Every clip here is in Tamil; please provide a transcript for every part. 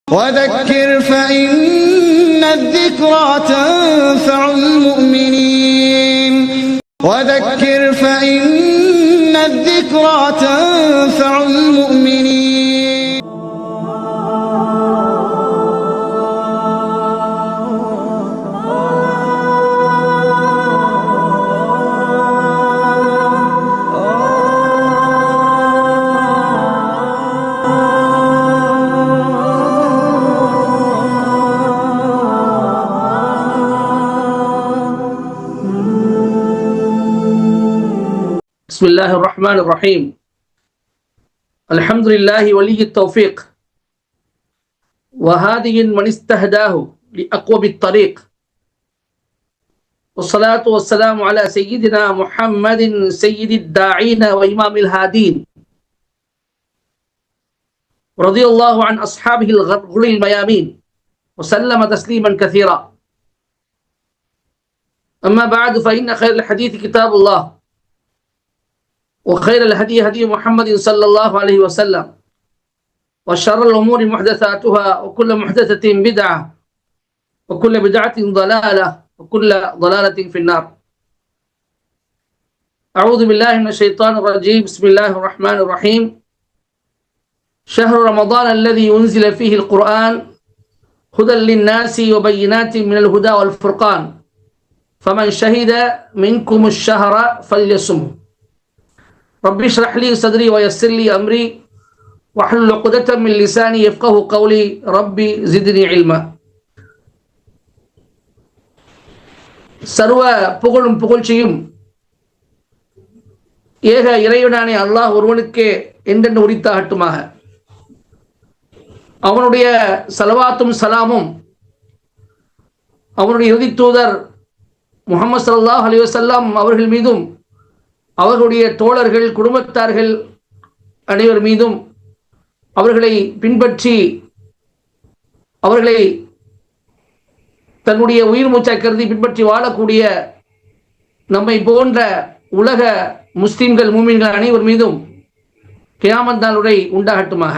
وذكر فإن الذكرى تنفع المؤمنين وذكر فإن الذكرى تنفع المؤمنين بسم الله الرحمن الرحيم الحمد لله ولي التوفيق وهادي من استهداه لأقوم الطريق والصلاة والسلام على سيدنا محمد سيد الداعين وإمام الهادين رضي الله عن أصحابه الغر الميامين وسلم تسليما كثيرا أما بعد فإن خير الحديث كتاب الله وخير الهدي هدي محمد صلى الله عليه وسلم وشر الأمور محدثاتها وكل محدثة بدعة وكل بدعة ضلالة وكل ضلالة في النار. أعوذ بالله من الشيطان الرجيم. بسم الله الرحمن الرحيم. شهر رمضان الذي أنزل فيه القرآن هدى للناس وبينات من الهدى والفرقان فمن شهد منكم الشهر فليصمه. رب اشرح لي صدري ويسر لي أمري واحلل عقدة من لساني يفقهوا قولي ربي زدني علما. சர்வ புகழும் புகழ்ச்சியும் ஏக இறைவனானே அல்லாஹ் ஒருவனுக்கே என்றென்று உரித்தாகட்டுமாக. அவனுடைய ஸலவாத்தும் சலாமும் அவனுடைய இறுதி தூதர் முஹம்மது ஸல்லல்லாஹு அலைஹி வஸல்லம் அவர்கள் மீதும் அவர்களுடைய தோழர்கள் குடும்பத்தார்கள் அனைவர் மீதும் அவர்களை பின்பற்றி அவர்களை தன்னுடைய உயிர் மூச்சாய் கருதி பின்பற்றி வாழக்கூடிய நம்மை போன்ற உலக முஸ்லிம்கள் மூமின்கள் அனைவர் மீதும் கியாமத் நாள் உரை உண்டாகட்டுமாக.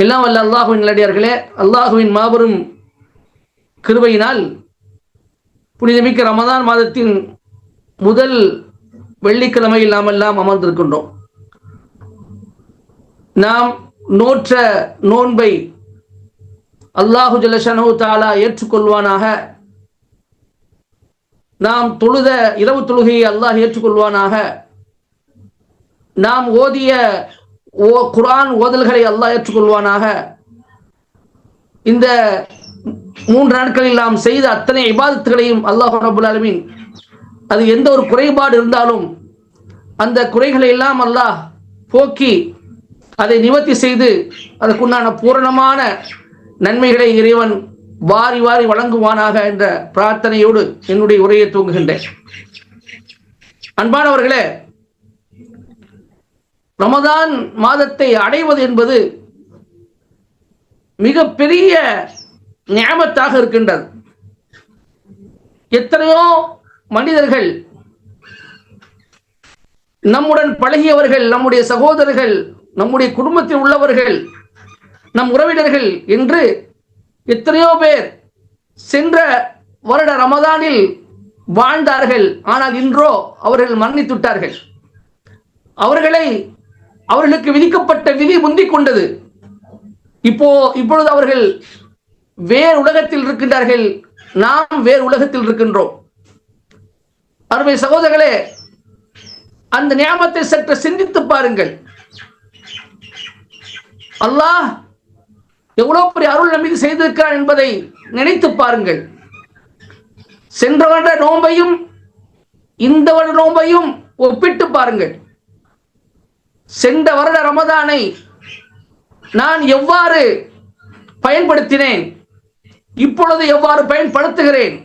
எல்லாம் வல்ல அல்லாஹுவின் நல்லடியார்களே, அல்லாஹுவின் மாபெரும் கிருபையினால் புனிதமிக்க ரமதான் மாதத்தின் முதல் வெள்ளிக்கிழமையில் நாம் எல்லாம் அமர்ந்திருக்கின்றோம். நாம் நோற்ற நோன்பை அல்லாஹு ஜல்லஷானஹு தஆலா ஏற்றுக்கொள்வானாக. நாம் தொழுத இரவு தொழுகையை அல்லாஹ் ஏற்றுக்கொள்வானாக. நாம் ஓதிய குர்ஆன் ஓதல்களை அல்லாஹ் ஏற்றுக்கொள்வானாக. இந்த 3 நாட்களில் நாம் செய்த அத்தனை இபாதத்துகளையும் அல்லாஹ் ரப்பல் ஆலமீன் அது எந்த ஒரு குறைபாடு இருந்தாலும் அந்த குறைகளை எல்லாம் அல்லாஹ் போக்கி அதை நிவர்த்தி செய்து அதற்குண்டான பூரணமான நன்மைகளை இறைவன் வாரி வாரி வழங்குவானாக என்ற பிரார்த்தனையோடு என்னுடைய உரையை துவங்குகின்றேன். அன்பானவர்களே, ரமதான் மாதத்தை அடைவது என்பது மிக பெரிய நிஅமத்தாக இருக்கின்றது. எத்தனையோ மனிதர்கள், நம்முடன் பழகியவர்கள், நம்முடைய சகோதரர்கள், நம்முடைய குடும்பத்தில் உள்ளவர்கள், நம் உறவினர்கள் என்று எத்தனையோ பேர் சென்ற வருட ரமதானில் வாழ்ந்தார்கள். ஆனால் இன்றோ அவர்கள் மரணித்துட்டார்கள். அவர்களுக்கு விதிக்கப்பட்ட விதி முந்திக் கொண்டது. இப்பொழுது அவர்கள் வேறு உலகத்தில் இருக்கின்றார்கள், நாம் வேறு உலகத்தில் இருக்கின்றோம். அருமை சகோதரர்களே, அந்த நியாமத்தை சற்று சிந்தித்து பாருங்கள். அல்லாஹ் எவ்வளவு பெரிய அருள் நம்மீது செய்திருக்கிறான் என்பதை நினைத்து பாருங்கள். சென்ற வருட நோன்பையும் இந்த வருட நோன்பையும் ஒப்பிட்டு பாருங்கள். சென்ற வருட ரமதானை நான் எவ்வாறு பயன்படுத்தினேன், இப்பொழுது எவ்வாறு பயன்படுத்துகிறேன்?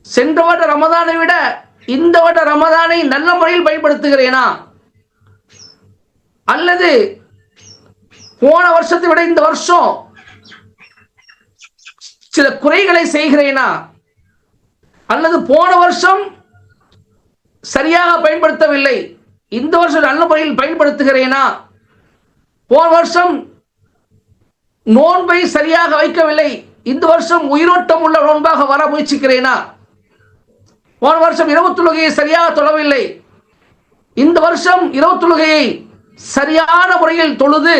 சென்ற வருட ரமதானை விட இந்த வருட ரமதானை நல்ல முறையில் பயன்படுத்துகிறேனா, அல்லது போன வருஷத்தை விட இந்த வருஷம் சில குறைகளை செய்கிறேனா, அல்லது போன வருஷம் சரியாக பயன்படுத்தவில்லை, இந்த வருஷம் நல்ல முறையில் பயன்படுத்துகிறேனா? போன வருஷம் நோன்பை சரியாக வைக்கவில்லை, இந்த வருஷம் உயிரோட்டம் உள்ள நோன்பாக வர முயற்சிக்கிறேனா, போன வருஷம் இரவு தொழுகையை சரியாக தொழவில்லை, இந்த வருஷம் இரவு தொழுகையை சரியான முறையில் தொழுது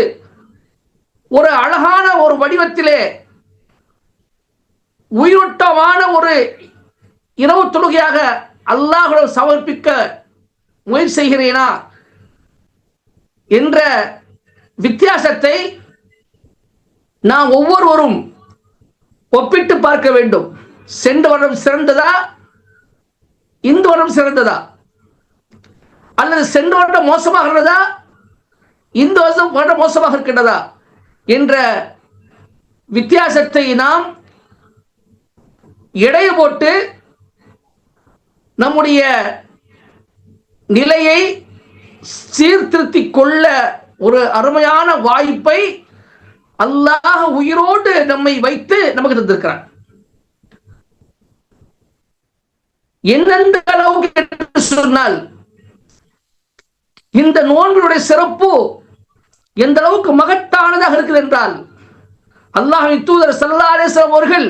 ஒரு அழகான ஒரு வடிவத்திலே உயிரோட்டமான ஒரு இரவு தொழுகையாக அல்லாஹ்விடம் சமர்ப்பிக்க முயற்சி செய்கிறேனா என்ற வித்தியாசத்தை நாம் ஒவ்வொருவரும் ஒப்பிட்டு பார்க்க வேண்டும். சென்ற வருடம் சிறந்ததா, இந்த வருடம் சிறந்ததா, அல்லது சென்ற வருடம் மோசமாக இருந்ததா, இந்த வருடம் மோசமாக இருக்கின்றதா என்ற வித்தியாசத்தை நாம் எடை போட்டு நம்முடைய நிலையை சீர்திருத்திக் கொள்ள ஒரு அருமையான வாய்ப்பை அல்லாஹ் உயிரோடு நம்மை வைத்து நமக்கு தந்திருக்கிறான். எந்தெந்த அளவுக்கு என்று சொன்னால் இந்த நோன்பினுடைய சிறப்பு எந்த அளவுக்கு மகத்தானதாக இருக்குது என்றால், அல்லாஹ்வின் தூதர் ஸல்லல்லாஹு அலைஹி வஸல்லம் அவர்கள்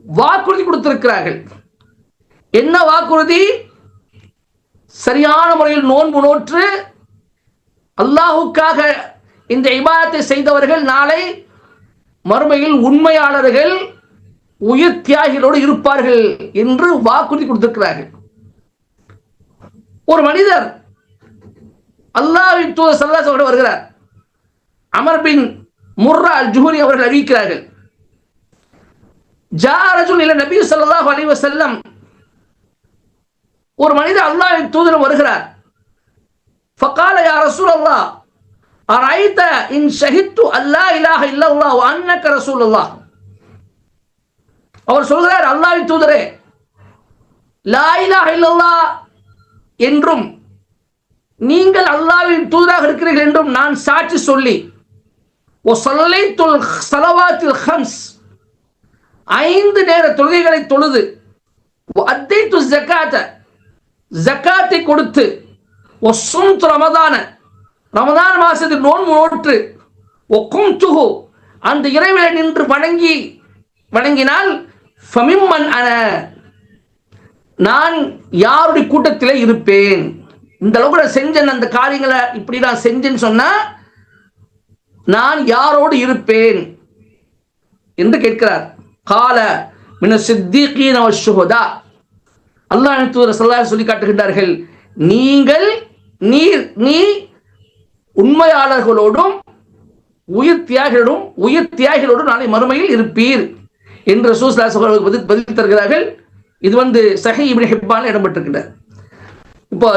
வாக்குறுதி கொடுத்திருக்கிறார்கள். என்ன வாக்குறுதி? சரியான முறையில் நோன்பு நோற்று அல்லாஹ்வுக்காக இந்த இபாதத்தை செய்தவர்கள் நாளை மறுமையில் உண்மையாளர்கள், உயிர் தியாகிகளோடு இருப்பார்கள் என்று வாக்குறுதி கொடுத்திருக்கிறார்கள். ஒரு மனிதர் அல்லாஹ்வின் தூதர் ஸல்லல்லாஹு அலைஹி வஸல்லம் வருகிறார். அமர் பின் முர்ரா அல் ஜுஹனி அவர்கள் அறிவிக்கிறார்கள், ஜா ரஜுல் இலா நபி ஸல்லல்லாஹு அலைஹி வஸல்லம், ஒரு மனிதர் அல்லாஹ்வின் தூதர் வருகிறார். ஃபகால யா ரசூலல்லாஹ் அரைத இன் ஷஹித்து அல்லா இலாஹ இல்லல்லாஹ் வ அன்னக ரசூலுல்லாஹ். அவர் சொல்கிறார், அல்லாஹ்வின் தூதரே, லா இலாஹ இல்லல்லாஹ் என்றும் நீங்கள் அல்லாஹ்வின் தூதராக இருக்கிறீர்கள் என்றும் நான் சாட்சி சொல்லி, ஒ ஸல்லைத்துல் ஸலவாத்தில் ஹம்ஸ், 5 நேர தொழுகைகளை தொழுது, ஒ அத்தைத்து ஸகாத, ஜகாத்தை கொடுத்து, ஒ ஸும்து ரமதான, ரமதான் மாசத்தில் நோன்பு நோற்று, ஒ கும்துஹு, அந்த இரவிலே நின்று வணங்கினால், ஃபமிம்மன் அன, நான் யாருடைய கூட்டத்திலே இருப்பேன். இந்த அளவுக்கு நான் செஞ்சேன், அந்த காரியங்களை இப்படி நான் செஞ்சேன்னு சொன்னா நான் யாரோடு இருப்பேன் என்று கேட்கிறார். கால மின சித்திகீன வ ஷுஹதா, அல்லாஹ்வின் தூதர் ஸல்லல்லாஹு அலைஹி சொல்லி காட்டுகின்றார்கள், நீ உண்மையாளர்களோடும் உயிர் தியாகிகளோடும் நாளை மறுமையில் இருப்பீர் என்று ரசூல் ஸல்லல்லாஹு அலைஹி வஸல்லம் பதில் தருகிறார்கள். இது ஸஹீஹ் இப்னு ஹிப்பான்ல இடம்பெற்றிருக்கிறது. இப்போ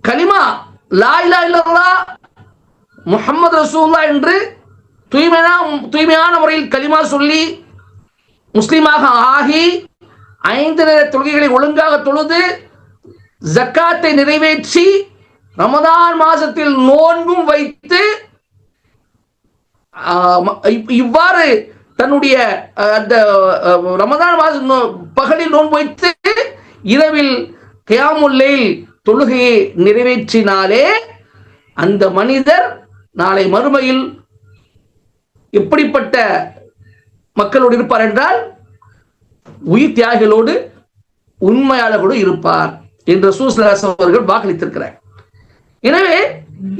கலிமா லா இலாஹ இல்லல்லாஹ் முஹம்மது ரசூலுல்லாஹ் என்று தூய்மையான முறையில் கலிமா சொல்லி முஸ்லிமாக ஆகி 5 நேர தொழுகைகளை ஒழுங்காக தொழுது ஜக்காத்தை நிறைவேற்றி ரமதான் மாசத்தில் நோன்பும் வைத்து இவ்வாறு தன்னுடைய அந்த ரமதான் மாதம் பகலில் நோன்பு வைத்து இரவில் கியாமுல் லைல் தொழுகையை நிறைவேற்றினாலே அந்த மனிதர் நாளை மறுமையில் எப்படிப்பட்ட மக்களோடு இருப்பார் என்றால் உயிர் தியாகிகளோடு உண்மையாளர்களோடு இருப்பார் என்று ரசூல் ஸல்லல்லாஹு அலைஹி வஸல்லம் அவர்கள் வாக்களித்திருக்கிறார். எனவே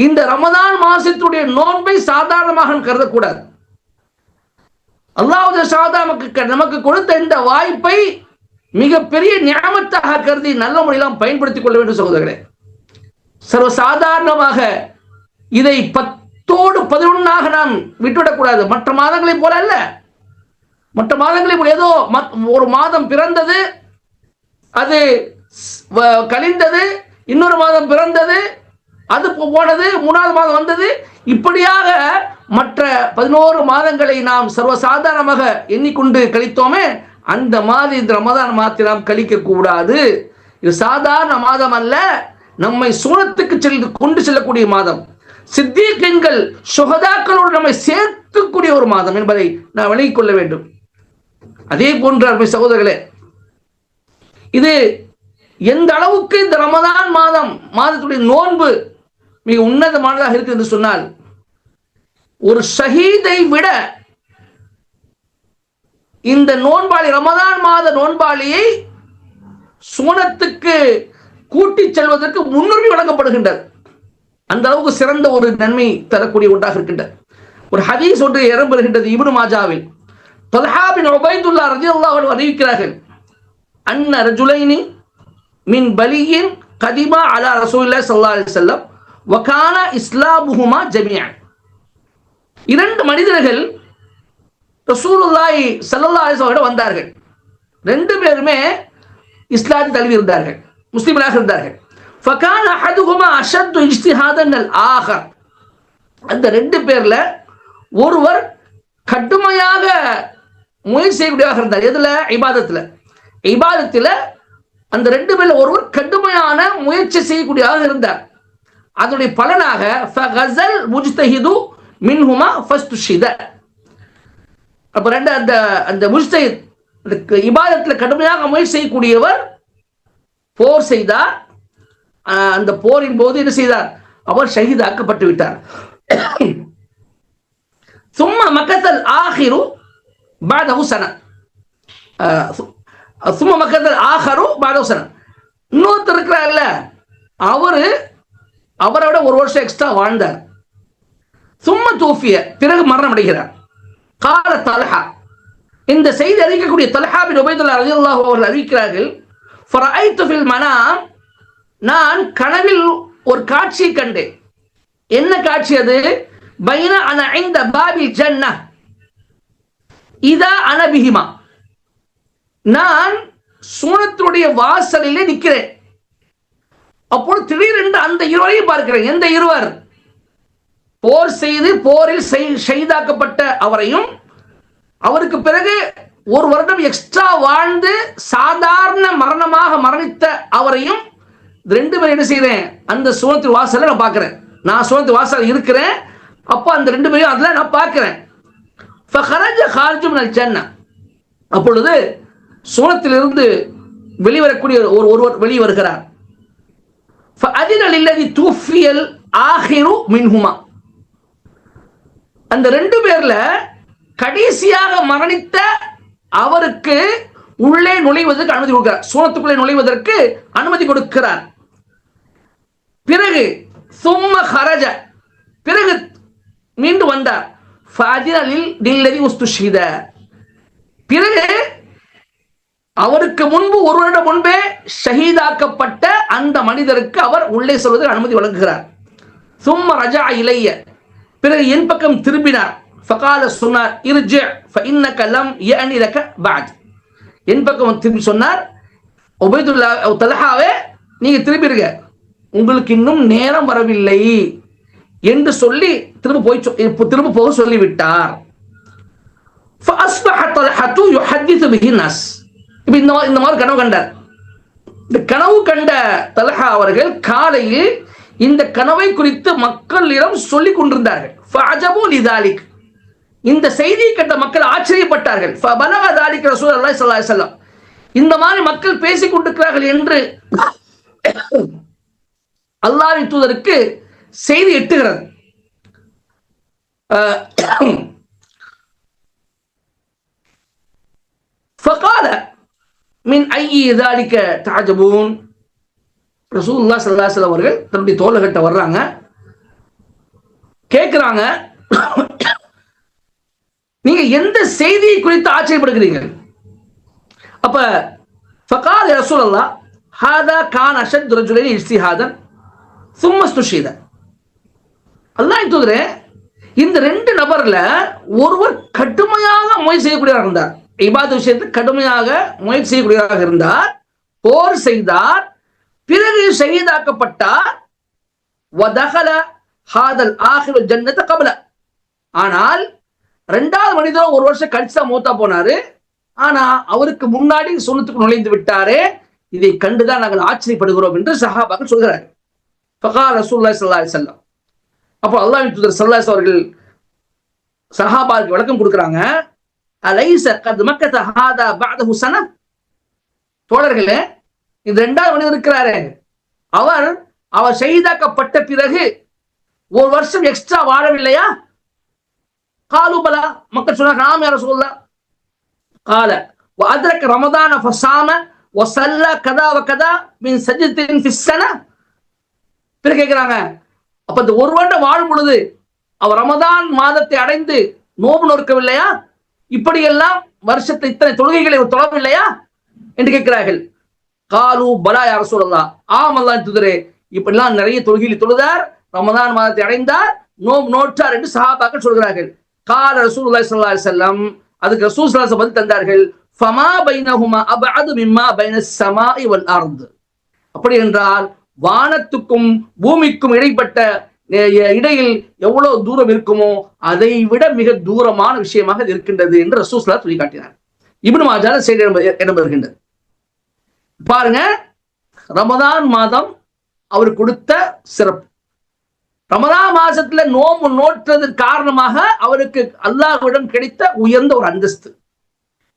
இந்த ரமதான் மாசத்துடைய நோன்பை சாதாரணமாக கருதக்கூடாது. அல்லாஹ் நமக்கு கொடுத்த இந்த வாய்ப்பை மிகப்பெரிய நியமத்தாக கருதி நல்ல முறையில் பயன்படுத்திக் கொள்ள வேண்டும் சகோதரர்களே. சர்வசாதாரணமாக இதை 10ஓடு 11ஆக நாம் விட்டுவிடக்கூடாது. மற்ற மாதங்களை போல அல்ல. மற்ற மாதங்களை போல ஏதோ ஒரு மாதம் பிறந்தது, அது கழிந்தது, இன்னொரு மாதம் பிறந்தது, அது போனது, 3வது மாதம் வந்தது, இப்படியாக மற்ற 11 மாதங்களை நாம் சர்வசாதாரணமாக எண்ணிக்கொண்டு கழித்தோமே, அந்த மாதிரி இந்த ரமதான் மாதத்தை நாம் கழிக்க கூடாது. இது சாதாரண மாதம் அல்ல, நம்மை சூனத்துக்கு கொண்டு செல்லக்கூடிய மாதம், சித்தீகீன்கள் சுஹதாக்களோடு நம்மை சேர்க்கக்கூடிய ஒரு மாதம் என்பதை நாம் விளங்கிக் கொள்ள வேண்டும். அதே போன்ற சகோதரர்களே, இது எந்த அளவுக்கு இந்த ரமதான் மாதத்துடைய நோன்பு மிக உன்னதமானதாக இருக்கு என்று சொன்னால், ஒரு ஷஹீதை விட இந்த நோன்பாளி, ரமதான் மாத நோன்பாளியை சுவனத்துக்கு கூட்டிச் செல்வதற்கு முன்னுரிமை வழங்கப்படுகின்றது. அந்த அளவுக்கு சிறந்த ஒரு நன்மை தரக்கூடிய ஒன்றாக இருக்கின்றது. ஒரு ஹதீஸ் ஒன்று இடம்பெறுகின்றது இப்னு மாஜாவில். தல்ஹா பின் உபைதுல்லா ரலியல்லாஹு அன்ஹு அறிவிக்கிறார்கள், அன்ன ரஜுலைனி மின் பலியின் கதிமா அலா ரசூலுல்லாஹி ஸல்லல்லாஹு அலைஹி வஸல்லம் வ கான இஸ்லாமுஹுமா ஜமீஅன். இரண்டு மனிதர்கள் ரசூலுல்லாஹி ஸல்லல்லாஹு அலைஹி வஸல்லம் வந்தார்கள். ரெண்டு பேருமே இஸ்லாத்தை தழுவி இருந்தார்கள், முஸ்லிம்களாக இருந்தார்கள். ஃபகான அஹதுஹுமா அஷத்து இஜ்திஹாதன் அல் ஆகர். அந்த ரெண்டு பேர்ல ஒருவர் கடுமையாக முயற்சி செய்யக்கூடியவராக இருந்தார். எதுல? இபாதத்துல. இபாதத்துல அந்த ரெண்டு பேர்ல ஒருவர் கடுமையான முயற்சி செய்யக்கூடியவராக இருந்தார். அதனுடைய பலனாக ஃபகஸல் முஜ்தஹிது மின்ஹுமா ஃபஸ்துஷித. அப்ப ரெண்டு அந்த அந்த முஜ்தஹித் இபாதத்துல கடுமையாக முயற்சி செய்யக்கூடியவர் போர் செய்தார். அந்த போரின் போது என்ன செய்தார்? அவர் ஷஹீதாக்கப்பட்டு விட்டார். சும்மா மக்கத்தல் ஆகிரு பாதஹு சன. சும்மா மக்கத்தல் ஆகரு பாதஹு சன. இன்னொருத்தர் இருக்கிறார்ல, அவரோட ஒரு வருஷம் எக்ஸ்ட்ரா வாழ்ந்தார். சும்மா தூஃபிய, பிறகு மரணம் அடைகிறார். கால தல்ஹா, இந்த செய்தி அறிவிக்கக்கூடிய தல்ஹா பின் உபைதுல்லா ரலியல்லாஹு அன்ஹு அவர்கள் அறிவிக்கிறார்கள், ஃபரஐது ஃபில் மனாம், நான் கனவில் ஒரு காட்சியை கண்டேன். என்ன காட்சி அது? பைன அன இன்த பாபில் ஜன்னah இதா அன பிஹிமா, நான் சுவனத்துடைய வாசலிலே நிற்கிறேன். அப்போது திடீரென்று அந்த இருவரையும் பார்க்கிறேன். எந்த இருவர்? போர் செய்து போரில் ஷஹீதாக்கப்பட்ட அவரையும், அவருக்கு பிறகு ஒரு வருடம் எக்ஸ்ட்ரா வாழ்ந்து சாதாரண மரணமாக மரணித்த அவரையும், ரெண்டு பேரும் என்ன செய்யறேன்? அந்த சுவனத்து வாசல்ல நான் பார்க்கிறேன். நான் சுவனத்து வாசல் இருக்கிறேன். அப்போ அந்த ரெண்டு பேரையும் அதுல நான் பார்க்கிறேன். ஃபஹரஜ ஹாரிஜு மினல் ஜன்னah, அப்பொழுது சுவனத்திலிருந்து வெளிவரக்கூடிய ஒருவர் வெளியே வருகிறார். ஃபஅதின லில்லதி தூஃபியல் ஆகிரு மின்ஹுமா, அந்த ரெண்டு பேர்ல கடைசியாக மரணித்த அவருக்கு உள்ளே நுழைவதற்கு அனுமதி கொடுக்கிறார். சூனத்துக்குள்ளே நுழைவதற்கு அனுமதி கொடுக்கிறார். பிறகு சும்ம ஹரஜ, பிறகு மீண்டும் வந்தார். பிறகு அவருக்கு முன்பு ஒரு வருடம் முன்பே ஷஹீதாக்கப்பட்ட அந்த மனிதருக்கு அவர் உள்ளே செல்வதற்கு அனுமதி வழங்குகிறார். சும்ம ரஜா இலைய, பிறகு என் பக்கம் திரும்பினார். ஃபகால, சொன்னார், இர்ஜி ஃபஇன்னக லம் யஅனி லக பஅத், என் பக்கம் திரும்பி சொன்னார், உபைதுல்லா தல்ஹாவே நீங்க திரும்பிருங்க, உங்களுக்கு இன்னும் நேரம் வரவில்லை என்று சொல்லி திரும்ப போக சொல்லிவிட்டார். ஃபஅஸ்பஹ தல்ஹது யுஹதிது பிஹி நாஸ். இப்ப இந்த மாதிரி கனவு கண்டார். இந்த கனவு கண்ட தல்ஹா அவர்கள் காலையில் இந்த கனவை குறித்து மக்களிடம் சொல்லிக் கொண்டிருந்தார்கள். ஃபஅஜபு லிதாலிக், இந்த செய்தியை கண்ட மக்கள் ஆச்சரியப்பட்டார்கள். ஃபபலக தாலிக ரசூலுல்லாஹி ஸல்லல்லாஹு அலைஹி வஸல்லம், இந்த மாதிரி மக்கள் பேசிக் கொண்டிருக்கிறார்கள் என்று அல்லாஹ்வின் தூதருக்கு செய்தி எட்டுகிறது. ஃபகால மின் ஐயி தாலிக தஅஜபூன், ரசூலுல்லாஹி ஸல்லல்லாஹு அலைஹி வஸல்லம் அவர்கள் தன்னுடைய தோழர்கிட்ட வர்றாங்க, கேட்கிறாங்க, நீங்க எந்த செய்தியை குறித்து ஆச்சரியப்படுகிறீங்க? அப்ப ஃபகால ரசூலுல்லாஹ் ஹாதா கான அஷத் ரஜுலைன் இஜ்திஹாதன் சும்ம ஸ்துஷித. அல்லாஹ்வின் தூதரே, இந்த ரெண்டு நபர்ல ஒருவர் கடுமையாக முயற்சி செய்யக்கூடியவராக இருந்தார், இபாதத் விஷயத்தில் கடுமையாக முயற்சி செய்யக்கூடியவராக இருந்தார், போர் செய்தார், பிறகு ஷஹீதாக்கப்பட்டார். வதகல ஹாதல் ஆகிருல் ஜன்னத கபல, ஆனால் ரெண்டாவது மனிதரும் ஒரு வருஷம் கழிச்சு மூத்தா போனாரு, ஆனா அவருக்கு முன்னாடி சுன்னத்துக்கு நுழைந்து விட்டாரே, இதை கண்டுதான் நாங்கள் ஆச்சரியப்படுகிறோம் என்று சஹாபாக்கள் சொல்கிறார். ஃபகால ரசூலுல்லாஹி ஸல்லல்லாஹு அலைஹி வஸல்லம், அப்போ அல்லாஹ்வின் தூதர் ஸல்லல்லாஹு அலைஹி அவர்கள் சஹாபாவுக்கு விளக்கம் கொடுக்குறாங்க. அலைஸ கத் மக்கத ஹாதா பஅதஹு ஸன, தோழர்களே, இந்த ரெண்டாவது மனிதர் இருக்கிறாரே, அவர் ஷஹீதாக்கப்பட்ட பிறகு ஒரு வருஷம் எக்ஸ்ட்ரா வாழவில்லையா? காலு பலா, மக்கள் சொன்னாங்க ஆம் யா ரசூலல்லாஹ். கால وأدرك رمضان فصام وصلى كذا وكذا من سجدة في السنة. பிறகு கேட்கிறாங்க, அப்ப இந்த ஒரு வருடம் வாழும் பொழுது அவர் ரமதான் மாதத்தை அடைந்து நோன்பு நோக்கவில்லையா? இப்படியெல்லாம் வருஷத்தை இத்தனை தொழுகைகளை தொழவில்லையா என்று கேட்கிறார்கள். காலு பலா யா ரசூலல்லாஹ், ஆம் அல்லாஹ்வின் தூதரே, இப்படிலாம் நிறைய தொழுகைகளை தொழுதார், ரமதான் மாதத்தை அடைந்தார், நோன்பு நோற்றார் என்று சஹாபாக்கள் சொல்கிறார்கள். கால ரசூலுல்லாஹி ஸல்லல்லாஹு அலைஹி வஸல்லம், அதுக்கு ரசூல் ஸல்லல்லாஹு அலைஹி வஸல்லம் பதில் தந்தார்கள், ஃபமா பைனஹுமா அபஅது மிம்மா பைனஸ் ஸமாஇ வல் அர்த். அப்படி என்றால் வானத்துக்கும் பூமிக்கும் இடைப்பட்ட இடையில் எவ்வளவு தூரம் இருக்குமோ அதை விட மிக தூரமான விஷயமாக இருக்கின்றது என்று ரசூல் ஸல்லல்லாஹு அலைஹி வஸல்லம் சொல்லி காட்டினார். இப்னு மாஜாஹ் செய்தி இடம்பெறுகின்றது. பாருங்க, ரமதான் மாதம் அவர் கொடுத்த சிறப்பு. ரமதான் மாசத்துல நோம்பு நோற்றதன் காரணமாக அவருக்கு அல்லாஹ்விடம் கிடைத்த உயர்ந்த ஒரு அந்தஸ்து.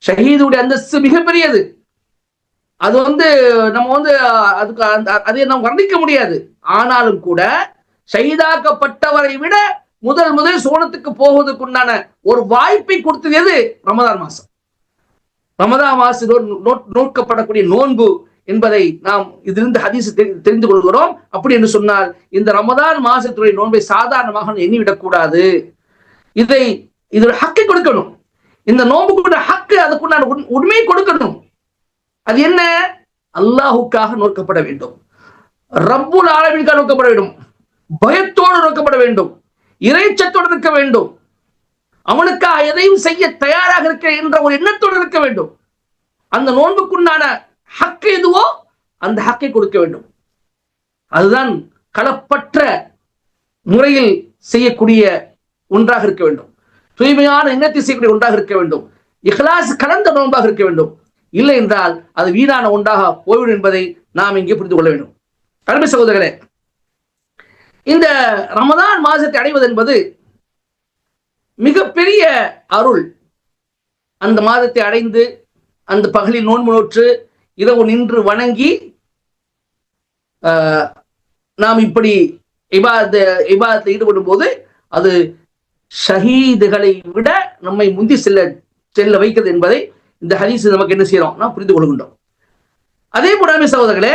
ஷஹீதுடைய அந்தஸ்து மிகப்பெரியது. அது நம்ம அதுக்கு அதை நாம் வர்ணிக்க முடியாது. ஆனாலும் கூட ஷஹீதாக்கப்பட்டவரை விட முதல் சோனத்துக்கு போவதற்குண்டான ஒரு வாய்ப்பை கொடுத்தது எது? ரமதான் மாசம். ரமதான் மாசம் நோக்கப்படக்கூடிய நோன்பு என்பதை நாம் இதிலிருந்து ஹதீஸ் தெரிந்து கொள்கிறோம். அப்படி என்று சொன்னால் இந்த ரமதான் மாசத்துடைய நோன்பை சாதாரணமாக எண்ணிவிடக் கூடாது. இதோட ஹக்கை கொடுக்கணும். இந்த நோன்புக்குள்ள ஹக்கு, அதுக்குண்டான உண்மையை கொடுக்கணும். அது என்ன? அல்லாஹுக்காக நோக்கப்பட வேண்டும், ரப்புல் ஆலமீனுக்காக நோக்கப்பட வேண்டும், பயத்தோடு நோக்கப்பட வேண்டும், இறைச்சத்தோடு இருக்க வேண்டும், அவனுக்காக எதையும் செய்ய தயாராக இருக்க என்ற ஒரு எண்ணத்தோடு இருக்க வேண்டும். அந்த நோன்புக்குண்டான ஹக்கு எதுவோ அந்த ஹக்கை கொடுக்க வேண்டும். அதுதான் களப்பற்ற முறையில் செய்யக்கூடிய ஒன்றாக இருக்க வேண்டும், தூய்மையான எண்ணத்தை செய்யக்கூடிய ஒன்றாக இருக்க வேண்டும், இஹ்லாஸ் கலந்த நோன்பாக இருக்க வேண்டும். இல்லை என்றால் அது வீணான ஒன்றாக போய்விடும் என்பதை நாம் இங்கே புரிந்து கொள்ள வேண்டும். அருமை சகோதரர்களே, இந்த ரமதான் மாதத்தை அடைவது என்பது மிகப்பெரிய அருள். அந்த மாதத்தை அடைந்து அந்த பகலில் நோன்பு நோற்று இரவு நின்று வணங்கி நாம் இப்படி இபாதத்தில் ஈடுபடும் போது அது ஷஹீதுகளை விட நம்மை முந்தி செல்ல வைக்கிறது என்பதை இந்த ஹதீஸ் நமக்கு என்ன செய்யறோம், நாம் புரிந்து கொள்கின்றோம். அதே போல சகோதரர்களே,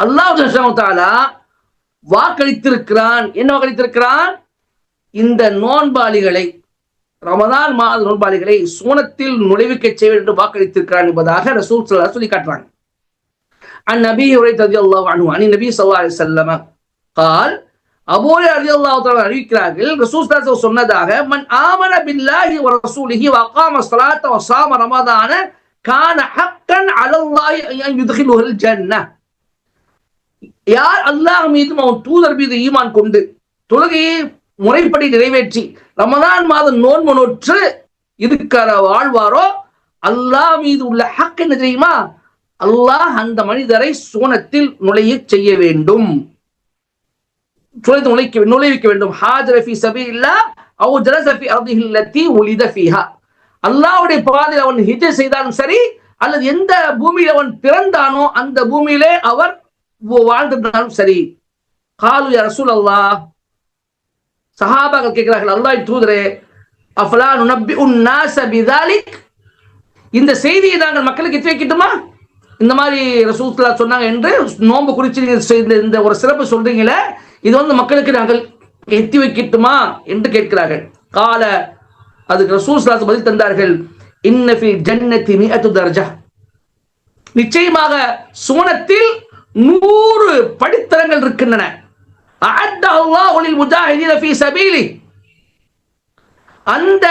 அல்லாஹ் சுப்ஹானஹு வ தஆலா வாக்களித்திருக்கிறான். என்ன வாக்களித்திருக்கிறான்? இந்த நோன்பாளிகளை, ரமதான் மாத நோன்பாளிகளை சூனத்தில் நுழைவிக்க செய்ய வேண்டும் வாக்களித்திருக்கிறான் என்பதாக ரசூல் ஸல்லல்லாஹு அலைஹி வஸல்லம் சொல்லி காட்டுறாங்க. அன் நபி ஹுரைரா ரலியல்லாஹு அன்ஹு அன் நபி ஸல்லல்லாஹு அலைஹி வஸல்லம் قال அபூ ஹுரைரா ரலியல்லாஹு தஆலா அறிவிக்கிறார்கள், ரசூல் ஸல்லல்லாஹு அலைஹி வஸல்லம் சொன்னதாக, மன் ஆமன பில்லாஹி வ ரசூலிஹி வ அகாம ஸலாத்த வ ஸாம ரமதான கான ஹக்கன் அலல்லாஹி அன் யுத்கிலுல் ஜன்னah. யார் அல்லாஹ் மீதும் அவன் தூதர் மீது ஈமான் கொண்டு தொழுகையை முறைப்படி நிறைவேற்றி ரமதான் மாதம் நோன்பு நோற்று இருக்கிற வாழ்வாரோ, அல்லாஹ் மீது உள்ள ஹக் என்ன தெரியுமா? அல்லாஹ் அந்த மனிதரை சூனத்தில் நுழைய செய்ய வேண்டும், நுழைவிக்க வேண்டும். ஹாஜர ஃபீ ஸபீலில்லாஹ் அவ் ஜலஸ ஃபீ அர்திஹி அல்லதி உலித ஃபீஹா. அல்லாஹ்வுடைய பாதையில் அவன் ஹிஜ்ரத் செய்தாலும் சரி, அல்லது எந்த பூமியில் அவன் பிறந்தானோ அந்த பூமியிலே அவர் வாழ்ந்திருந்தாலும் சரி. காலு யா ரசூலல்லாஹ், சஹாபாக்கள் கேட்கிறார்கள், அல்லாஹ்வின் தூதரே, அஃபலா நுனப்பிஉன் நாஸ பிதாலிக், இந்த செய்தியை நாங்கள் மக்களுக்கு எத்தி வைக்கட்டுமா? இந்த மாதிரி ரசூல் ஸல்லல்லாஹு அலைஹி சொன்னாங்க என்று நோன்பு குறித்து இந்த ஒரு சிறப்பு சொல்றீங்களே, இது மக்களுக்கு நாங்கள் எத்தி வைக்கட்டுமா என்று கேட்கிறார்கள். கால, அதுக்கு ரசூல் ஸல்லல்லாஹு அலைஹி பதில் தந்தார்கள், இன்ன ஃபில் ஜன்னதி 100 தர்ஜா, நிச்சயமாக சுவனத்தில் 100 படித்தரங்கள் இருக்கின்றன. அஅத்தஹு அல்லாஹு லில் முஜாஹிதீன ஃபீ ஸபீலி, அந்த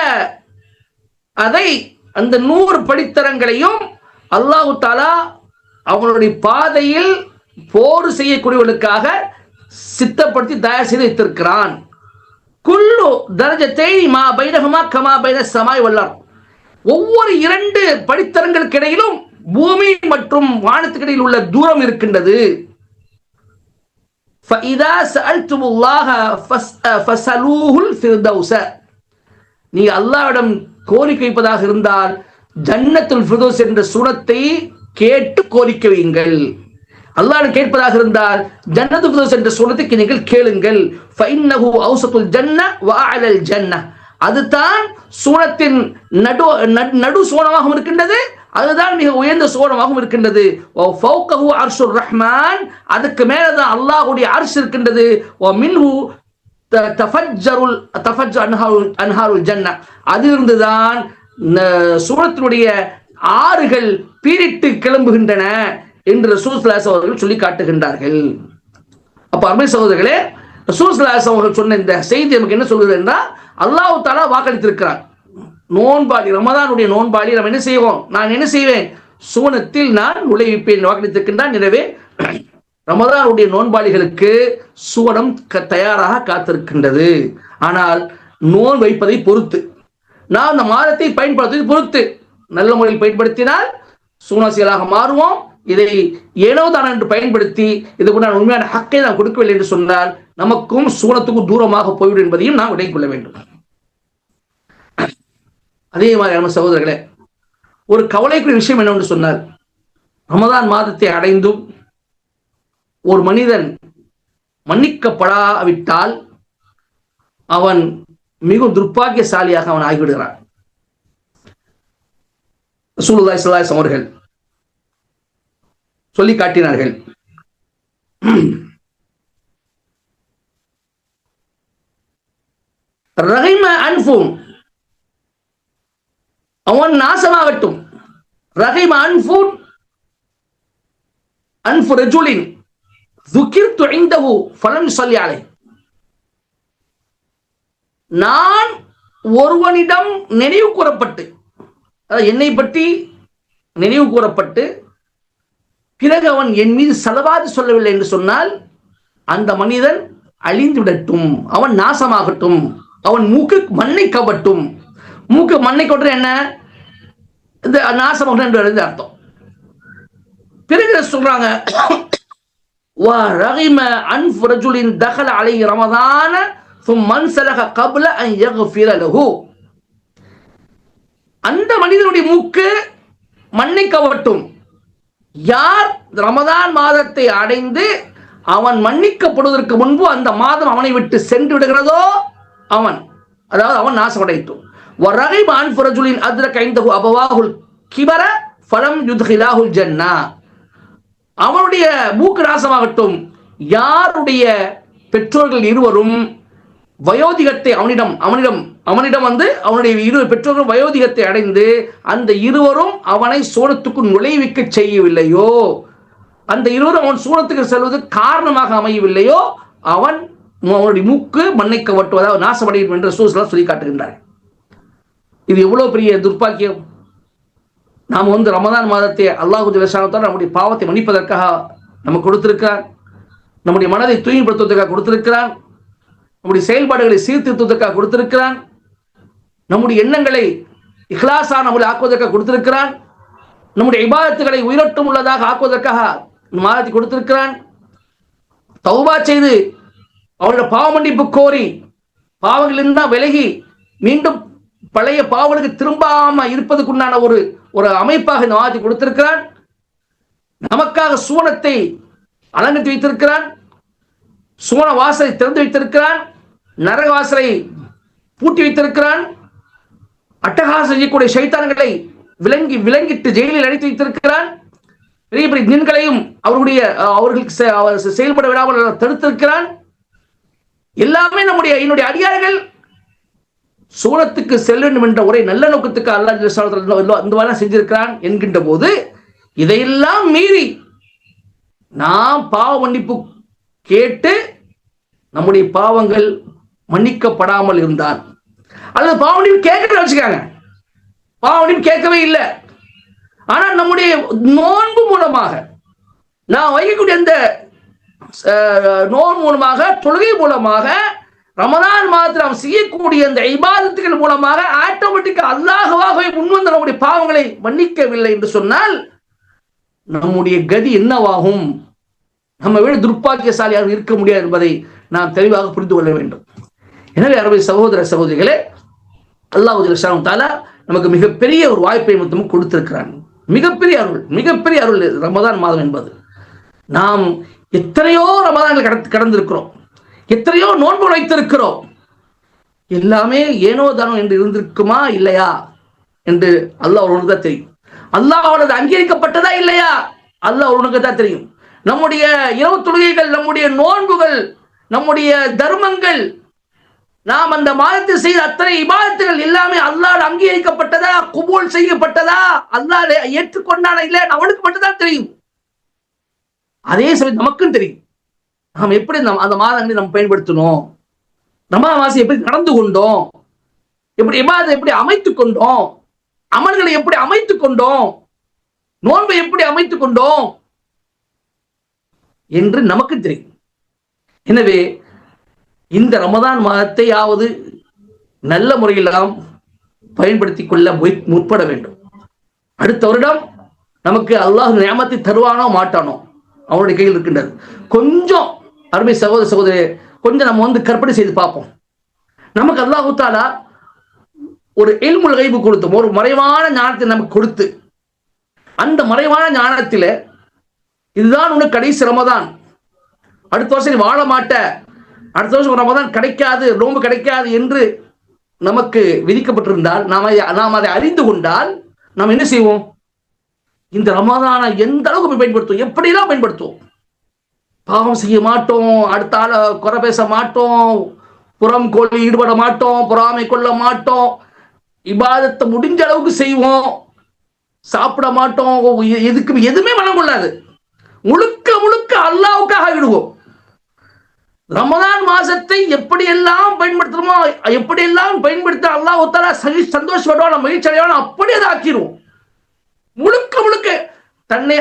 100 படித்தரங்களையும் அல்லாஹ் தஆலா அவங்களுடைய பாதையில் போர் செய்யக்கூடியவர்களுக்காக சித்தப்படுத்தி தயார் செய்து வைத்திருக்கிறான். குல்லு தர்ஜத்தைனி மா பைனஹுமா கமா பைன ஸமாய் வல் அர்த், ஒவ்வொரு 2 படித்தரங்களுக்கு இடையிலும் பூமி மற்றும் வானத்துக்கு இடையில் உள்ள தூரம் இருக்கின்றது. ஃபஇதா ஸஅல்துமுல்லாஹ ஃபஸலூஹுல் ஃபிர்தௌஸ, நீங்க அல்லாஹ்விடம் கோரிக்கை வைப்பதாக இருந்தால் ஜன்னத்துல் ஃபிர்தௌஸ் என்ற சூனத்தை கேட்டு கோரிக்கை வையுங்கள். அல்லாஹ்வை கேட்பதாக இருந்தால் ஜன்னத்துல் ஃபிர்தௌஸ் என்ற சூனத்துக்கு நீங்கள் கேளுங்கள். ஃபஇன்னஹு அவ்ஸத்துல் ஜன்ன வ அஅலல் ஜன்ன, அதுதான் சூனத்தின் நடு சூனமாகவும் இருக்கின்றது, அதுதான் மிக உயர்ந்த சூனமாகவும் இருக்கின்றது. வ ஃபௌகஹு அர்ஷுர் ரஹ்மான், அதுக்கு மேலதான் அல்லாஹ்வுடைய அர்ஷ் இருக்கின்றது. வ மின்ஹு தஃபஜ்ஜர் அன்ஹாருல் ஜன்ன, அதிலிருந்துதான் சூனத்தினுடைய ஆறுகள் பீரிட்டு கிளம்புகின்றன என்று ரசூல் ஸல்லல்லாஹு அலைஹி வஸல்லம் அவர்கள் சொல்லி காட்டுகின்றார்கள். அப்ப அருமை சகோதரர்களே, ரசூல் ஸல்லல்லாஹு அலைஹி வஸல்லம் அவர்கள் சொன்ன இந்த செய்தி நமக்கு என்ன சொல்கிறது என்றால், அல்லாஹ் தஆலா வாக்களித்திருக்கிறார். நோன்பாளி, ரமதானுடைய நோன்பாளி நாம் என்ன செய்வோம், நான் என்ன செய்வேன், சூனத்தில் நான் நுழைவிப்பேன் வாக்களித்திருக்கின்றான். எனவே ரமதானுடைய நோன்பாளிகளுக்கு சூனம் தயாராக காத்திருக்கின்றது. ஆனால் நோன் வைப்பதை பொறுத்து, நான் அந்த மாதத்தை பயன்படுத்துவதை பொறுத்து நல்ல முறையில் பயன்படுத்தினால் சூனசியலாக மாறுவோம். இதை ஏனோ தான் என்று பயன்படுத்தி இதுக்கு நான் உண்மையான ஹக்கை நான் கொடுக்கவில்லை என்று சொன்னால் நமக்கும் சூனத்துக்கும் தூரமாக போய்விடும் என்பதையும் நாம் விடைக் கொள்ள வேண்டும். அதே மாதிரி சகோதரர்களே, ஒரு கவலைக்குரிய விஷயம் என்னவென்று சொன்னால், ரமதான் மாதத்தை அடைந்தும் ஒரு மனிதன் மன்னிக்கப்படாவிட்டால் அவன் மிகவும் துர்பாக்கியசாலியாக அவன் ஆகிவிடுகிறான். ரசூலுல்லாஹி ஸல்லல்லாஹு அலைஹி வஸல்லம் அவர்கள் சொல்லி காட்டினார்கள், ரஹிம அன்ஃபும், அவன் நாசமாகட்டும். ரஹிம அன்ஃபுன் அன்ஃபு ரஜுலின் ذُكِرْتُ عِنْدَهُ فَلَمْ يُصَلِّ عَلَيْهِ, நான் ஒருவனிடம் நினைவு கூறப்பட்டு, என்னை பற்றி நினைவு கூறப்பட்டு பிறகு அவன் என் மீது ஸலவாத் சொல்லவில்லை என்று சொன்னால் அந்த மனிதன் அழிந்து விடட்டும், அவன் நாசமாகட்டும், அவன் மூக்கு மண்ணை கவட்டும். மூக்கு மண்ணை கவற்ற என்ன, இந்த நாசமாக என்று அர்த்தம். பிறகு சொல்றாங்க, وَرَغِمَ أَنْفُ رَجُلٍ دَخَلَ عَلَيْهِ رَمَضَانَ ثُمَّ انْسَلَخَ قَبْلَ أَنْ يَغْفِرَ لَهُ, அந்த மனிதனுடைய மூக்கு மண்ணை கவட்டும். யார் ரமதான் மாதத்தை அடைந்து அவன் மன்னிக்கப்படுவதற்கு முன்பு அந்த மாதம் அவனை விட்டு சென்று விடுகிறதோ அவன், அதாவது அவன் நாசமடையட்டும். وَرَغِمَ أَنْفُ رَجُلٍ أَدْرَكَ عِنْدَهُ أَبَوَاهُ الْكِبَرَ فَلَمْ يُدْخِلَاهُ الْجَنَّةَ, அவனுடைய மூக்கு நாசமாகட்டும். யாருடைய பெற்றோர்கள் இருவரும் வயோதிகத்தை அவனிடம் வந்து அவனுடைய இரு பெற்றோர்கள் வயோதிகத்தை அடைந்து அந்த இருவரும் அவனை சூனத்துக்கு நுழைவிக்க செய்யவில்லையோ, அந்த இருவரும் அவன் சூனத்துக்கு செல்வது காரணமாக அமையவில்லையோ, அவனுடைய மூக்கு மண்ணை கவட்டும், அதாவது நாசமடையும் என்று ரசூல் ஸல்லல்லாஹு அலைஹி வஸல்லம் சொல்லி காட்டுகின்றார். இது எவ்வளவு பெரிய துர்பாக்கியம். நாம் வந்து ரமதான் மாதத்தை அல்லாஹ் ஜல்ல ஷானஹு நம்முடைய பாவத்தை மன்னிப்பதற்காக நமக்கு கொடுத்திருக்கிறார், நம்முடைய மனதை தூய்மைப்படுத்துவதற்காக கொடுத்திருக்கிறான், நம்முடைய செயல்பாடுகளை சீர்திருத்துவதற்காக கொடுத்திருக்கிறான், நம்முடைய எண்ணங்களை இஹ்லாஸான முறையில் ஆக்குவதற்காக கொடுத்திருக்கிறான், நம்முடைய இபாதத்துகளை உயிரோட்டம் உள்ளதாக ஆக்குவதற்காக மாதத்தை கொடுத்திருக்கிறான். தௌபா செய்து அவருடைய பாவ மன்னிப்பு கோரி பாவங்களிலிருந்து விலகி மீண்டும் பழைய பாவங்களுக்கு திரும்பாம இருப்பதற்குண்டான ஒரு அமைப்பாக இந்த மாதத்தை கொடுத்திருக்கிறான். நமக்காக சூனத்தை அலங்கரித்து வைத்திருக்கிறான், சூன வாசலை திறந்து வைத்திருக்கிறான், நரக வாசலை பூட்டி வைத்திருக்கிறான், அட்டகாசம் செய்யக்கூடிய ஷைத்தான்களை விலங்கிட்டு ஜெயிலில் அடைத்து வைத்திருக்கிறான், பெரிய பெரிய ஜின்களையும் அவர்களுக்கு செயல்பட விடாமல் தடுத்திருக்கிறான். எல்லாமே என்னுடைய அடியார்கள் சூனத்துக்கு செல்ல வேண்டும் என்ற ஒரே நல்ல நோக்கத்துக்கு அல்லாஹ் இந்த மாதிரி செஞ்சிருக்கிறான் என்கின்ற போது இதையெல்லாம் மீறி நாம் பாவ மன்னிப்பு கேட்டு நம்முடைய பாவங்கள் மன்னிக்கப்படாமல் இருந்தால், அல்லது பாவ மன்னிப்பு கேட்கவே வச்சுக்காங்க, பாவ மன்னிப்பு கேட்கவே இல்லை, ஆனால் நம்முடைய நோன்பு மூலமாக நான் வைக்கக்கூடிய அந்த நோன்பு மூலமாக தொழுகை மூலமாக ரமதான் மாதத்தில் நாம் செய்யக்கூடிய அந்த இபாதத்துகள் மூலமாக ஆட்டோமேட்டிக்கா அல்லாஹ்வாகவே முன்வந்த நம்முடைய பாவங்களை மன்னிக்கவில்லை என்று சொன்னால் நம்முடைய கதி என்னவாகும், நம்ம விட துர்பாக்கியசாலியாக இருக்க முடியாது என்பதை நாம் தெளிவாக புரிந்து கொள்ள வேண்டும். எனவே அருமை சகோதர சகோதரிகளே, அல்லாஹ் ஜல்ல ஷானஹு தஆலா நமக்கு மிகப்பெரிய ஒரு வாய்ப்பை மட்டும் கொடுத்திருக்கிறான். மிகப்பெரிய அருள் ரமதான் மாதம் என்பது. நாம் எத்தனையோ ரமதான்கள் கடந்திருக்கிறோம், எத்தனையோ நோன்பு வைத்திருக்கிறோம். எல்லாமே ஏனோ தானோ என்று இருந்திருக்குமா இல்லையா என்று அல்லாஹ் ஒருவனுக்கு தான் தெரியும். அல்லாஹ்வோட அங்கீகரிக்கப்பட்டதா இல்லையா அல்லாஹ் ஒருவனுக்கு தான் தெரியும். நம்முடைய இரவு தொழுகைகள், நம்முடைய நோன்புகள், நம்முடைய தர்மங்கள், நாம் அந்த மாதத்தில் செய்த அத்தனை இபாதத்துகள் எல்லாமே அல்லாஹ் அங்கீகரிக்கப்பட்டதா, குபூல் செய்யப்பட்டதா, அல்லாஹ் ஏற்றுக்கொண்டானா இல்ல அவனுக்கு மட்டும்தான் தெரியும். அதே சமயம் நமக்கும் தெரியும் நாம் எப்படி அந்த மாதங்களை நம்ம பயன்படுத்தணும், ரமலான் மாசம் எப்படி நடந்து கொண்டோம், எப்படி இபாதத்தை எப்படி அமைத்துக் கொண்டோம், அமல்களை எப்படி அமைத்துக் கொண்டோம், நோன்பை எப்படி அமைத்துக் கொண்டோம் என்று நமக்கு தெரியும். எனவே இந்த ரமதான் மாதத்தையாவது நல்ல முறையில் நாம் பயன்படுத்திக் கொள்ள முற்பட வேண்டும். அடுத்த வருடம் நமக்கு அல்லாஹ் நியாமத்தை தருவானோ மாட்டானோ அவனுடைய கையில் இருக்கின்றது. கொஞ்சம் அருமை சகோதர சகோதரி, கொஞ்சம் நம்ம கற்பனை செய்து பார்ப்போம். நமக்கு அல்லாஹ் தஆலா ஒரு இல்முல் கைபு கொடுத்து, ஒரு மறைவான ஞானத்தை நமக்கு கொடுத்து, அந்த மறைவான ஞானத்தில இதுதான் உனக்கு கடைசி ரமதான், அடுத்த வருஷம் நீ வாழ மாட்ட, அடுத்த வருஷம் ரமதான் கிடைக்காது, நோன்பு கிடைக்காது என்று நமக்கு விதிக்கப்பட்டிருந்தால், நாம் அதை அறிந்து கொண்டால் நாம் என்ன செய்வோம்? இந்த ரமதானை எந்த அளவுக்கு பயன்படுத்துவோம், எப்படிலாம் பயன்படுத்துவோம்? பாவம் செய்ய மாட்டோம், அடுத்த ஆள குறை பேச மாட்டோம், புறம் கொள்ளி ஈடுபட மாட்டோம், பொறாமை கொள்ள மாட்டோம், இபாதத்தை முடிஞ்ச அளவுக்கு செய்வோம், சாப்பிட மாட்டோம், எதுவுமே மனம் கொள்ளாது, முழுக்க முழுக்க அல்லாஹ்வுக்காக விடுவோம். ரமதான் மாசத்தை எப்படியெல்லாம் பயன்படுத்துறோமோ, எப்படியெல்லாம் பயன்படுத்த அல்லாஹ் தஆலா சந்தோஷப்படுவான், மகிழ்ச்சி அடைவான், அப்படியே அதை ஆக்கிடுவோம். முழுக்க முழுக்க தன்னை,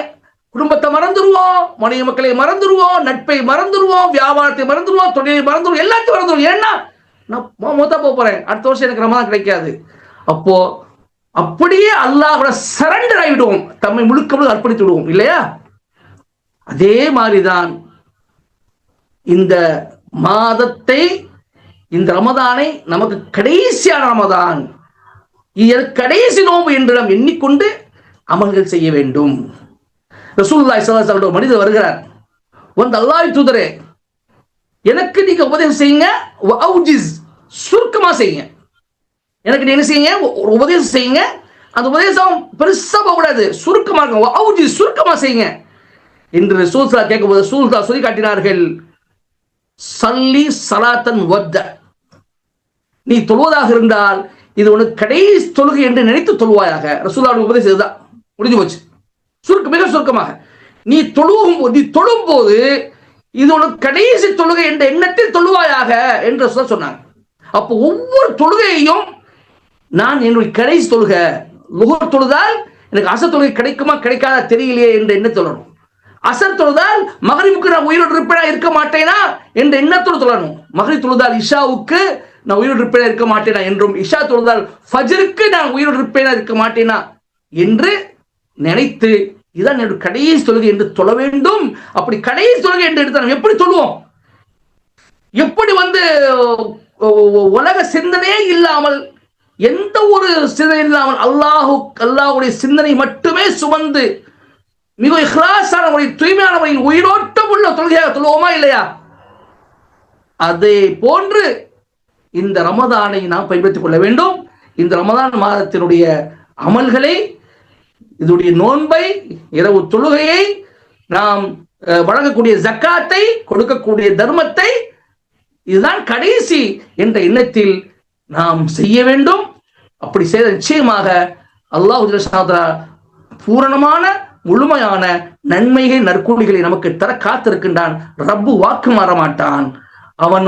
குடும்பத்தை மறந்துடுவோம், மனைவி மக்களை மறந்துடுவோம், நட்பை மறந்துடுவோம், வியாபாரத்தை மறந்துடுவோம், தொழிலை மறந்துடுவோம், எல்லாத்தையும் மறந்துடுவோம். ஏன்னா நான் மொத்தம் போறேன், அடுத்த வருஷம் எனக்கு ரமதான் கிடைக்காது. அப்போ அப்படியே அல்லாஹ்வோட சரண்டர் ஆகிடுவோம், தம்மை முழுக்க முழுக்க அர்ப்பணித்து விடுவோம் இல்லையா? அதே மாதிரிதான் இந்த மாதத்தை, இந்த ரமதானை நமக்கு கடைசியான ரமதான், கடைசி நோன்பு என்று நாம் எண்ணிக்கொண்டு அமல்கள் செய்ய வேண்டும். ரசூலுல்லாஹி ஸல்லல்லாஹு அலைஹி வஸல்லம் மனிதர் வருகிறார், வந்து அல்லாஹ்வின் தூதரே எனக்கு நீங்க உபதேசம் செய்யுங்க, சுருக்கமா செய்யுங்க, எனக்கு நீங்க என்ன செய்யுங்க, ஒரு உபதேசம் செய்யுங்க, அந்த உபதேசம் பெருசா போகக்கூடாது, சுருக்கமா இருக்கும், சுருக்கமா செய்யுங்க என்று ரசூலுல்லாஹ் கேட்கும்போது ரசூலுல்லாஹ் சொல்லி காட்டினார்கள், சல்லி ஸலாத்தன் வத்த, நீ தொழுவதாக இருந்தால் இது உனக்கு கடைசி தொழுகை என்று நினைத்து தொழுவாயாக. ரசூலுல்லாஹ் உபதேசம் இதுதான், முடிஞ்சு போச்சு. மிக சுருக்கமாக, நீ தொழும் போது இது உனக்கு கடைசி தொழுகை என்ற எண்ணத்தில் தொழுவாயாக என்று சொன்னாங்க. அப்போ ஒவ்வொரு தொழுகையையும் நான் என்னுடைய கடைசி தொழுகை, லுஹர் தொழுதால் எனக்கு அசர் தொழுகை கிடைக்குமா கிடைக்காதா தெரியலையே என்ற எண்ணத்தில் தொழணும், அசர் தொழுதால் மகரிபுக்கு நான் உயிரோடு இருப்பேனா இருக்க மாட்டேனா என்ற எண்ணத்தோடு தொழணும், மகரிப் தொழுதால் இஷாவுக்கு நான் உயிரோடு இருப்பேனா இருக்க மாட்டேனா என்றும், இஷா தொழுதால் ஃபஜ்ருக்கு நான் உயிரோடு இருப்பேனா இருக்க மாட்டேனா என்று நினைத்து இதான் என்னுடைய கடைசி தொழுகை என்று தொழ வேண்டும். அப்படி கடைசி தொழுகை என்று எடுத்து எப்படி தொழுவோம்? எப்படி உலக சிந்தனையே இல்லாமல், எந்த ஒரு சிந்தனை இல்லாமல் அல்லாஹ்வுடைய சிந்தனை மட்டுமே சுமந்து மிக இஹ்லாஸான முறையில், தூய்மையான முறையில், உயிரோட்டம் உள்ள தொழுகையாக தொழுவோமா இல்லையா? அதே போன்று இந்த ரமதானை நாம் பயன்படுத்திக் கொள்ள வேண்டும். இந்த ரமதான் மாதத்தினுடைய அமல்களை, இதனுடைய நோன்பை, இரவு தொழுகையை, நாம் வழங்கக்கூடிய ஜக்காத்தை, கொடுக்கக்கூடிய தர்மத்தை, இதுதான் கடைசி என்ற எண்ணத்தில் நாம் செய்ய வேண்டும். அப்படி செய்த நிச்சயமாக அல்லாஹ் பூரணமான முழுமையான நன்மைகள் நற்கூலிகளை நமக்கு தர காத்திருக்கின்றான். ரப்பு வாக்கு மாற மாட்டான். அவன்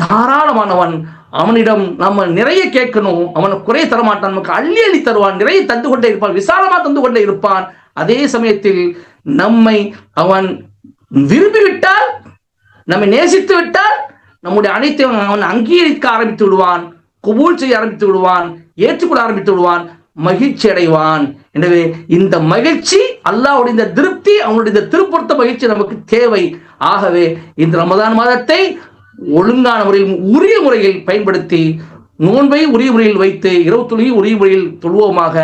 தாராளமானவன். அவனிடம் நம்ம நிறைய கேட்கணும், அவனை குறைய தரமாட்டான், நமக்கு அள்ளி அள்ளி தருவான், நிறைய தந்து கொண்டே இருப்பான், விசாலமா தந்து கொண்டே இருப்பான். அதே சமயத்தில் நம்மை அவன் விரும்பிவிட்டால், நம்மை நேசித்து விட்டால், நம்முடைய அனைத்தையும் அவன் அங்கீகரிக்க ஆரம்பித்து விடுவான், குபூல் செய்ய ஆரம்பித்து விடுவான், ஏற்றுக்கொள்ள ஆரம்பித்து விடுவான், மகிழ்ச்சி அடைவான். எனவே இந்த மகிழ்ச்சி, அல்லாஹ்வுடைய இந்த திருப்தி, அவனுடைய இந்த திருப்பொருத்த மகிழ்ச்சி நமக்கு தேவை. ஆகவே இந்த ரமதான் மாதத்தை ஒழுங்கான முறையில், உரிய முறையில் பயன்படுத்தி, நோன்பை உரிய முறையில் வைத்து, இரவு தொழுகை உரிய முறையில் தொழுவோமாக.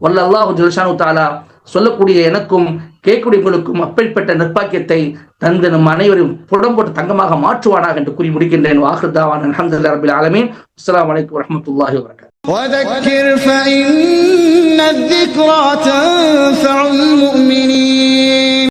வல்ல அல்லாஹ் ஜல்ல ஷானு தஆலா சொல்லக்கூடிய எனக்கும் கேட்கக்கூடியவர்களுக்கும் அப்படிப்பட்ட நற்பாக்கியத்தை தந்து நம் அனைவரும் புடம் போட்டு தங்கமாக மாற்றுவானாக என்று கூறி முடிக்கின்றேன். வாஹிர் தாவானா அல்ஹம்துலில்லாஹி ரப்பில் ஆலமீன். அஸ்ஸலாமு அலைக்கும் வரஹ்மத்துல்லாஹி வபரகாத்துஹு. وذكر فإن الذكرى تنفع المؤمنين.